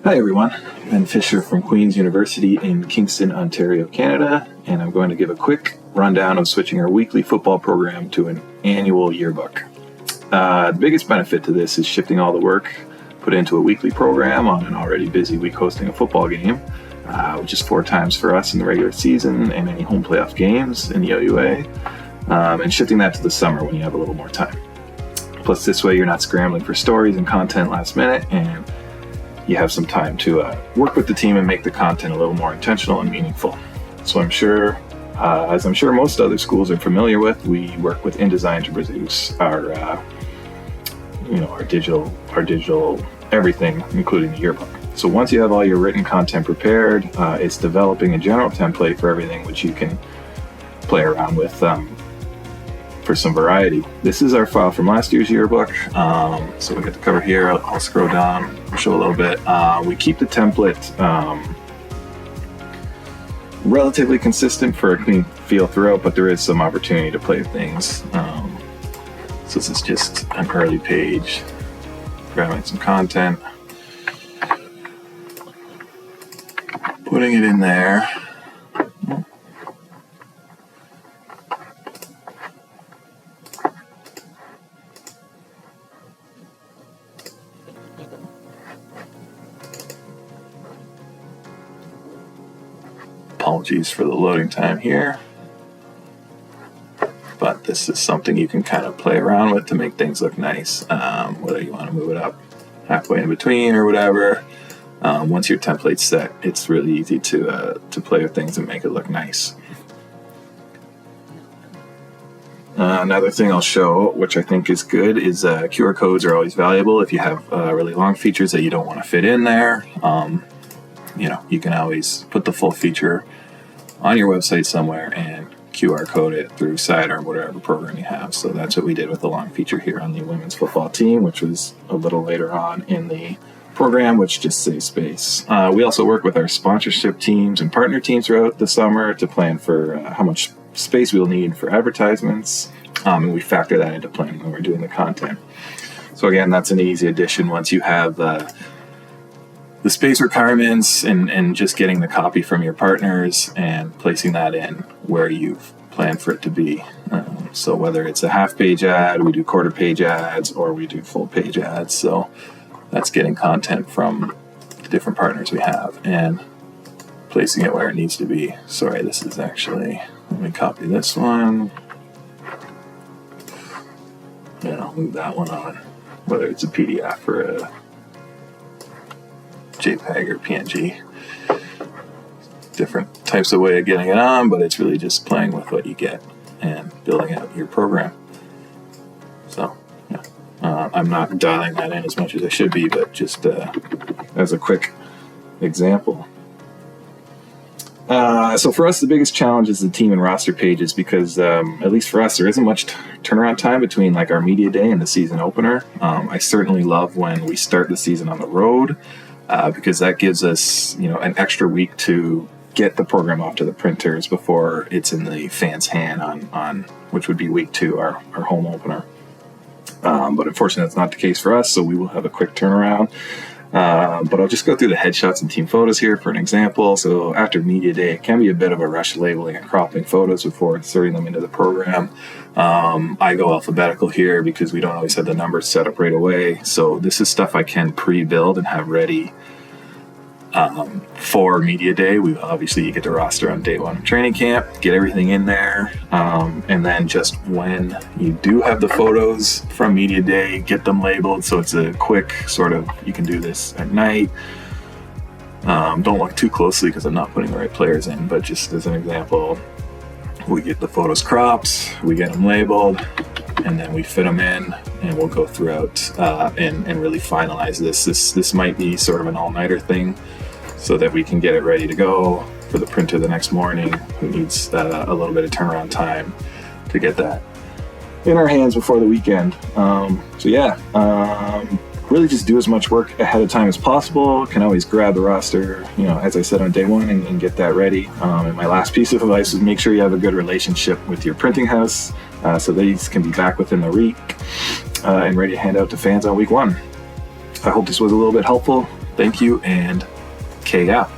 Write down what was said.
Hi everyone, Ben Fisher from Queen's University in Kingston, Ontario, Canada, and I'm going to give a quick rundown of switching our weekly football program to an annual yearbook. The biggest benefit to this is shifting all the work put into a weekly program on an already busy week hosting a football game, which is 4 times for us in the regular season and any home playoff games in the OUA, and shifting that to the summer when you have a little more time. Plus this way you're not scrambling for stories and content last minute, and you have some time to work with the team and make the content a little more intentional and meaningful. So I'm sure, as I'm sure most other schools are familiar with, we work with InDesign to produce our digital everything, including the yearbook. So once you have all your written content prepared, it's developing a general template for everything which you can play around with for some variety. This is our file from last year's yearbook. So we got the cover here. I'll scroll down, show a little bit. We keep the template relatively consistent for a clean feel throughout, but there is some opportunity to play with things. So this is just an early page, grabbing some content, putting it in there. Apologies for the loading time here, but this is something you can kind of play around with to make things look nice, whether you want to move it up halfway in between or whatever. Once your template's set, it's really easy to play with things and make it look nice. Another thing I'll show, which I think is good, is QR codes are always valuable if you have really long features that you don't want to fit in there. You can always put the full feature on your website somewhere and QR code it through Site or whatever program you have. So that's what we did with the long feature here on the women's football team, which was a little later on in the program, which just saves space. We also work with our sponsorship teams and partner teams throughout the summer to plan for how much space we'll need for advertisements, and we factor that into planning when we're doing the content. So again, that's an easy addition once you have the space requirements and just getting the copy from your partners and placing that in where you've planned for it to be. So whether it's a half-page ad, we do quarter-page ads, or we do full-page ads. So that's getting content from the different partners we have and placing it where it needs to be. Sorry, this is actually, let me copy this one. And I'll move that one on, whether it's a PDF or a JPEG or PNG. Different types of way of getting it on, but it's really just playing with what you get and building out your program. So yeah, I'm not dialing that in as much as I should be, but just as a quick example. So for us, the biggest challenge is the team and roster pages because, at least for us, there isn't much turnaround time between like our media day and the season opener. I certainly love when we start the season on the road, because that gives us, an extra week to get the program off to the printers before it's in the fans' hand on which would be week 2, our home opener. But unfortunately, that's not the case for us, so we will have a quick turnaround. But I'll just go through the headshots and team photos here for an example. So after media day, it can be a bit of a rush labeling and cropping photos before inserting them into the program. I go alphabetical here because we don't always have the numbers set up right away. So this is stuff I can pre-build and have ready for media day. You get the roster on day 1 of training camp, get everything in there, and then just when you do have the photos from media day, get them labeled so it's a quick sort of, you can do this at night. Don't look too closely because I'm not putting the right players in, but just as an example, we get the photos cropped, we get them labeled, and then we fit them in, and we'll go throughout and really finalize this. This might be sort of an all-nighter thing so that we can get it ready to go for the printer the next morning who needs a little bit of turnaround time to get that in our hands before the weekend. Really just do as much work ahead of time as possible. Can always grab the roster, as I said, on day 1 and get that ready. And my last piece of advice is make sure you have a good relationship with your printing house so these can be back within the week and ready to hand out to fans on week 1. I hope this was a little bit helpful. Thank you, and K-Gap.